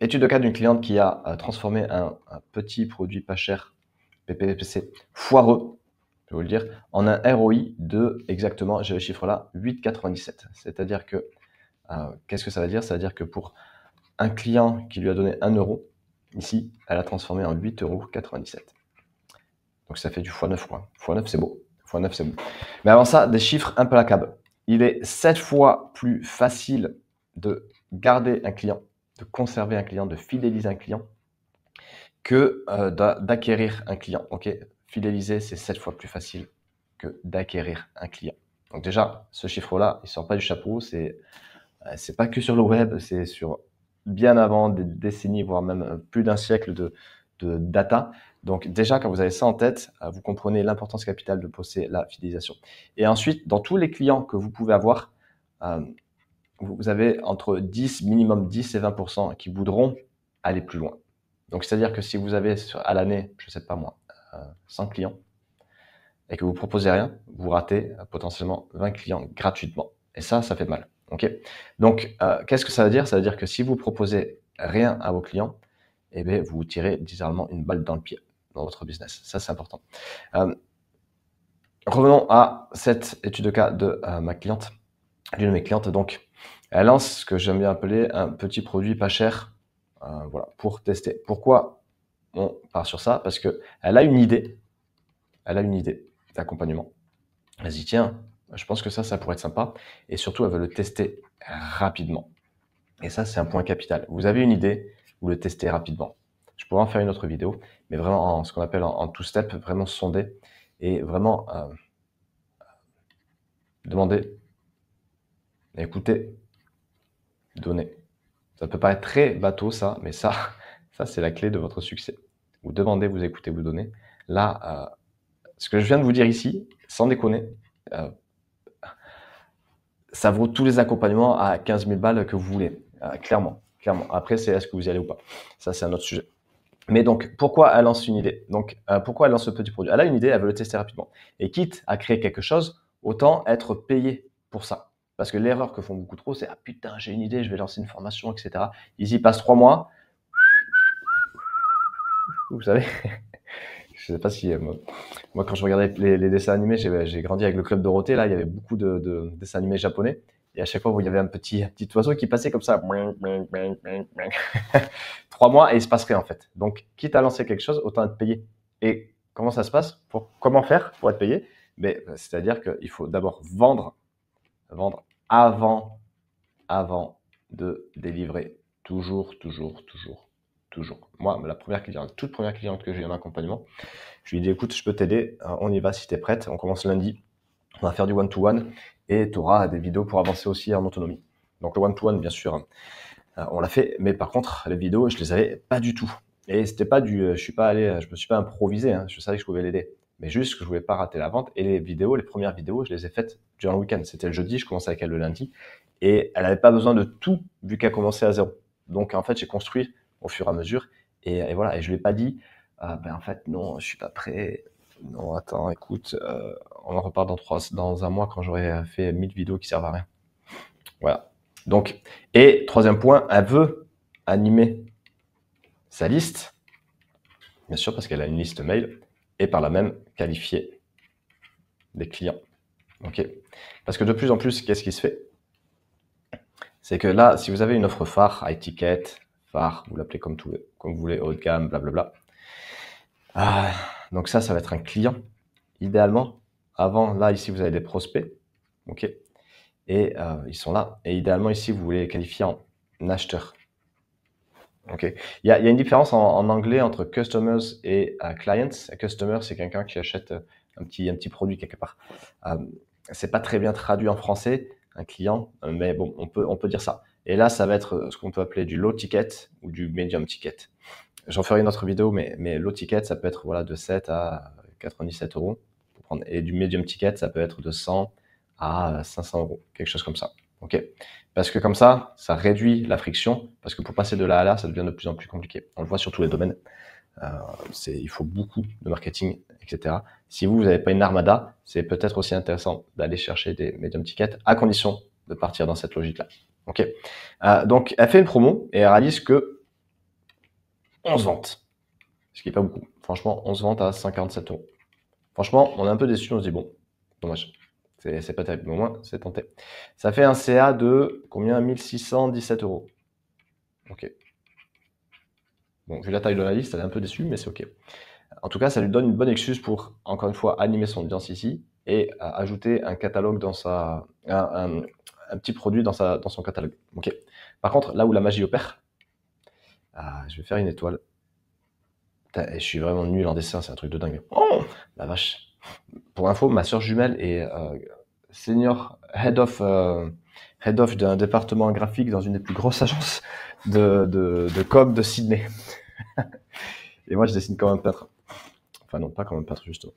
Étude de cas d'une cliente qui a transformé un petit produit pas cher, PPC, foireux, je vais vous le dire, en un ROI de exactement, j'ai le chiffre là, 8,97. C'est-à-dire que, qu'est-ce que ça veut dire? Ça veut dire que pour un client qui lui a donné 1 euro, ici, elle a transformé en 8,97 €. Donc ça fait du x9, quoi. x9, c'est beau. x9, c'est beau. Mais avant ça, des chiffres implacables. Il est 7 fois plus facile de garder un client, de conserver un client, de fidéliser un client, que d'acquérir un client. Ok, fidéliser, c'est 7 fois plus facile que d'acquérir un client. Donc déjà, ce chiffre-là, il sort pas du chapeau. C'est pas que sur le web, c'est sur bien avant des décennies, voire même plus d'un siècle de data. Donc déjà, quand vous avez ça en tête, vous comprenez l'importance capitale de posséder la fidélisation. Et ensuite, dans tous les clients que vous pouvez avoir, vous avez entre 10, minimum 10 et 20% qui voudront aller plus loin. Donc c'est-à-dire que si vous avez à l'année, je sais pas moi, 100 clients et que vous proposez rien, vous ratez potentiellement 20 clients gratuitement. Et ça fait mal. Ok. Donc qu'est-ce que ça veut dire? Ça veut dire que si vous proposez rien à vos clients, eh bien, vous tirez littéralement une balle dans le pied dans votre business. Ça, c'est important. Revenons à cette étude de cas de ma cliente, l'une de mes clientes. Donc, elle lance ce que j'aime bien appeler un petit produit pas cher, voilà, pour tester. Pourquoi on part sur ça? Parce que elle a une idée d'accompagnement. Elle se dit, tiens, je pense que ça pourrait être sympa. Et surtout, elle veut le tester rapidement. Et ça, c'est un point capital. Vous avez une idée, vous le testez rapidement. Je pourrais en faire une autre vidéo, mais vraiment en ce qu'on appelle en two-step, vraiment sonder et vraiment demander, écouter, donner. Ça peut paraître très bateau, ça, mais ça c'est la clé de votre succès. Vous demandez, vous écoutez, vous donnez. Là, ce que je viens de vous dire ici, sans déconner, ça vaut tous les accompagnements à 15 000 balles que vous voulez. Clairement. Après, c'est est-ce que vous y allez ou pas. Ça, c'est un autre sujet. Mais donc, pourquoi elle lance une idée? Donc, pourquoi elle lance ce petit produit? Elle a une idée, elle veut le tester rapidement. Et quitte à créer quelque chose, autant être payé pour ça. Parce que l'erreur que font beaucoup trop, c'est « Ah putain, j'ai une idée, je vais lancer une formation, etc. » Ils y passent 3 mois. Vous savez, je sais pas si... moi, quand je regardais les dessins animés, j'ai grandi avec le Club Dorothée, là, il y avait beaucoup de dessins animés japonais. Et à chaque fois, il y avait un petit oiseau qui passait comme ça. 3 mois et il se passe rien en fait. Donc, quitte à lancer quelque chose, autant être payé. Et comment ça se passe? Comment faire pour être payé? C'est-à-dire qu'il faut d'abord vendre avant de délivrer. Toujours. Moi, la toute première cliente que j'ai eu en accompagnement, je lui ai dit, écoute, je peux t'aider, on y va si tu es prête. On commence lundi, on va faire du one-to-one et tu auras des vidéos pour avancer aussi en autonomie. Donc le one-to-one, bien sûr, on l'a fait, mais par contre, les vidéos, je les avais pas du tout. Et c'était pas je me suis pas improvisé, hein, je savais que je pouvais l'aider. Mais juste que je voulais pas rater la vente. Et les premières vidéos, je les ai faites durant le week-end. C'était le jeudi, je commençais avec elle le lundi. Et elle avait pas besoin de tout, vu qu'elle commençait à zéro. Donc, en fait, j'ai construit au fur et à mesure. Et voilà. Et je lui ai pas dit, en fait, non, je suis pas prêt. Non, attends, écoute, on en repart dans un mois quand j'aurai fait 1000 vidéos qui servent à rien. Voilà. Donc, et troisième point, elle veut animer sa liste, bien sûr parce qu'elle a une liste mail, et par là même qualifier des clients. Ok. Parce que de plus en plus, qu'est-ce qui se fait? C'est que là, si vous avez une offre phare, high ticket, phare, vous l'appelez comme vous voulez, haut de gamme, blablabla. Donc ça va être un client. Idéalement, avant, là, ici, vous avez des prospects. Ok. Et ils sont là. Et idéalement, ici, vous voulez les qualifier en acheteur. Ok. Il y a une différence en anglais entre customers et clients. Customer, c'est quelqu'un qui achète un petit produit quelque part. C'est pas très bien traduit en français, un client, mais bon, on peut dire ça. Et là, ça va être ce qu'on peut appeler du low ticket ou du medium ticket. J'en ferai une autre vidéo, mais low ticket, ça peut être voilà de 7 à 97 €. Et du medium ticket, ça peut être de 100 à 500 €, quelque chose comme ça. Ok. Parce que comme ça réduit la friction, parce que pour passer de là à là, ça devient de plus en plus compliqué. On le voit sur tous les domaines. Il faut beaucoup de marketing, etc. Si vous n'avez pas une armada, c'est peut-être aussi intéressant d'aller chercher des medium tickets, à condition de partir dans cette logique-là. Ok. Donc, elle fait une promo et elle réalise que 11 ventes. Ce qui n'est pas beaucoup. Franchement, 11 ventes à 147 €. Franchement, on est un peu déçu, on se dit bon, dommage. C'est pas terrible, mais au moins, c'est tenté. Ça fait un CA de combien? 1617 €. Ok. Bon, vu la taille de la liste, elle est un peu déçue, mais c'est ok. En tout cas, ça lui donne une bonne excuse pour, encore une fois, animer son audience ici et ajouter un catalogue dans sa, un petit produit dans son catalogue. Ok. Par contre, là où la magie opère, je vais faire une étoile. Putain, je suis vraiment nul en dessin, c'est un truc de dingue. Oh, la vache. Pour info, ma soeur jumelle est senior head of d'un département graphique dans une des plus grosses agences de com de Sydney. Et moi, je dessine comme un peintre. Enfin, non, pas comme un peintre, justement.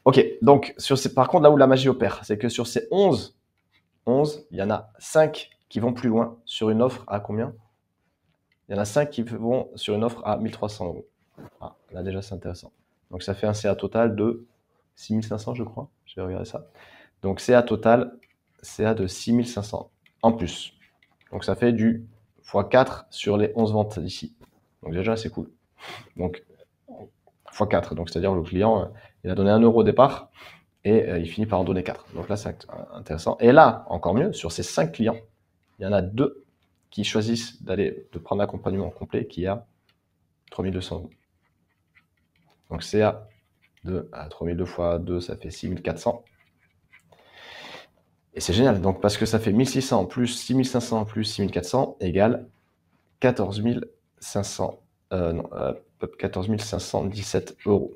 Ok, donc, par contre, là où la magie opère, c'est que sur ces 11, il y en a 5 qui vont plus loin sur une offre à combien? Il y en a 5 qui vont sur une offre à 1300 €. Ah, là, déjà, c'est intéressant. Donc, ça fait un CA total de 6500, je crois. Je vais regarder ça. Donc, CA total, CA de 6500 en plus. Donc, ça fait du x4 sur les 11 ventes d'ici. Donc, déjà, c'est cool. Donc, x4. Donc, c'est-à-dire le client, il a donné 1 € au départ et il finit par en donner 4. Donc là, c'est intéressant. Et là, encore mieux, sur ces 5 clients, il y en a 2 qui choisissent de prendre l'accompagnement complet qui est à 3200 €. Donc CA de 3002 fois 2, ça fait 6400. Et c'est génial, donc parce que ça fait 1600 plus 6500 plus 6400 égale 14 500, 14 517 €.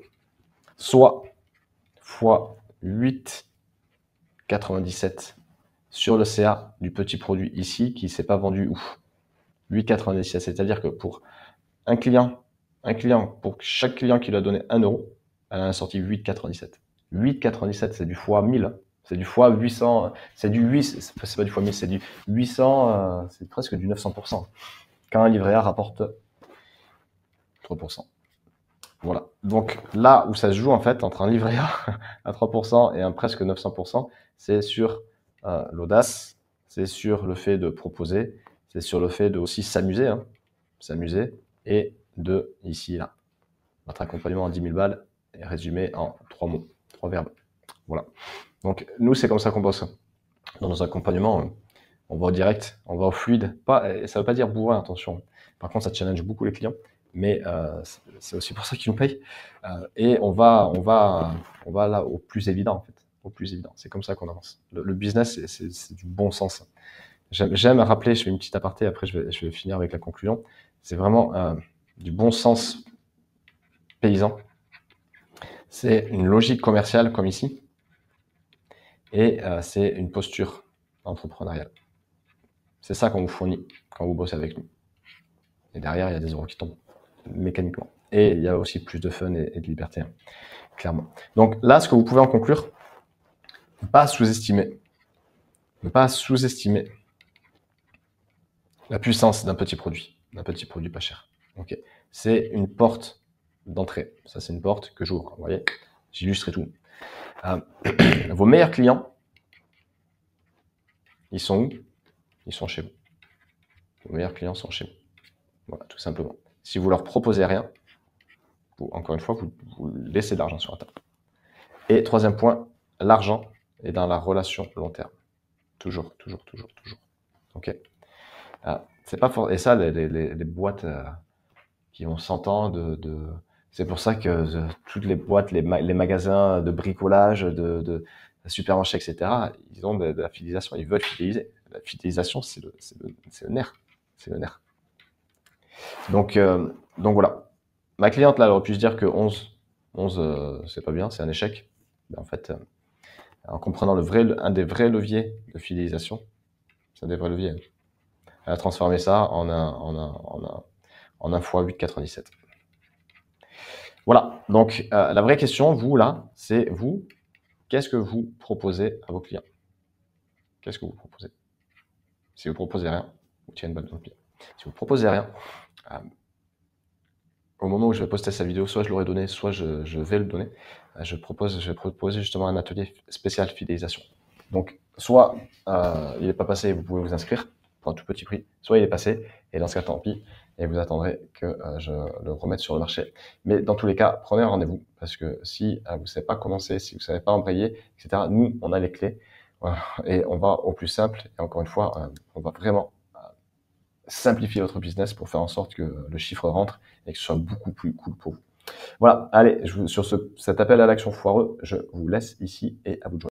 Soit fois 8,97 sur le CA du petit produit ici qui ne s'est pas vendu ouf. 8,97, c'est-à-dire que pour un client, pour chaque client qui lui a donné 1 €, elle en a sorti 8,97. 8,97, c'est du fois 1000, c'est du fois 800, c'est du 8, c'est pas du fois 1000, c'est du 800, c'est presque du 900%. Quand un livret A rapporte 3%. Voilà. Donc là où ça se joue en fait entre un livret A à 3% et un presque 900%, c'est sur l'audace, c'est sur le fait de proposer, c'est sur le fait de aussi s'amuser, s'amuser, et de ici là. Votre accompagnement en 10 000 balles est résumé en 3 mots, 3 verbes. Voilà. Donc nous, c'est comme ça qu'on bosse. Dans nos accompagnements, on va au direct, on va au fluide. Ça veut pas dire bourrin, attention. Par contre, ça challenge beaucoup les clients, mais c'est aussi pour ça qu'ils nous payent. Et on va là au plus évident, en fait. Au plus évident. C'est comme ça qu'on avance. Le business, c'est du bon sens. J'aime rappeler, je fais une petite aparté, après je vais finir avec la conclusion. C'est vraiment du bon sens paysan. C'est une logique commerciale comme ici. Et c'est une posture entrepreneuriale. C'est ça qu'on vous fournit quand vous bossez avec nous. Et derrière, il y a des euros qui tombent mécaniquement. Et il y a aussi plus de fun et de liberté, clairement. Donc là, ce que vous pouvez en conclure, ne pas sous-estimer la puissance d'un petit produit pas cher. Okay. C'est une porte d'entrée. Ça, c'est une porte que j'ouvre. Vous voyez, j'illustre et tout. Vos meilleurs clients, ils sont où? Ils sont chez vous. Vos meilleurs clients sont chez vous. Voilà, tout simplement. Si vous leur proposez rien, encore une fois, vous laissez de l'argent sur la table. Et troisième point, l'argent est dans la relation long terme. Toujours. Ok. C'est pas fort. Et ça, les boîtes qui ont 100 ans c'est pour ça que toutes les boîtes, les magasins de bricolage, de supermarché, etc., ils ont de la fidélisation. Ils veulent fidéliser. La fidélisation, c'est le nerf. C'est le nerf. Donc voilà. Ma cliente, là, elle aurait pu se dire que 11, c'est pas bien, c'est un échec. Mais en fait, en comprenant un des vrais leviers de fidélisation, c'est un des vrais leviers. Elle a transformé ça en un fois 8,97. Voilà. Donc, la vraie question, vous, là, c'est vous, qu'est-ce que vous proposez à vos clients? Qu'est-ce que vous proposez? Si vous proposez rien, vous tirez une balle dans le pied. Si vous proposez rien, au moment où je vais poster sa vidéo, soit je l'aurai donné, soit je vais le donner. Je vais proposer justement un atelier spécial fidélisation. Donc, soit il n'est pas passé, vous pouvez vous inscrire pour un tout petit prix, soit il est passé, et dans ce cas, tant pis. et vous attendrez que je le remette sur le marché. Mais dans tous les cas, prenez un rendez-vous parce que si vous ne savez pas commencer, si vous ne savez pas embrayer, etc., nous, on a les clés. Voilà, et on va au plus simple. Et encore une fois, on va vraiment simplifier votre business pour faire en sorte que le chiffre rentre et que ce soit beaucoup plus cool pour vous. Voilà, allez, sur cet appel à l'action foireux, je vous laisse ici et à vous de jouer.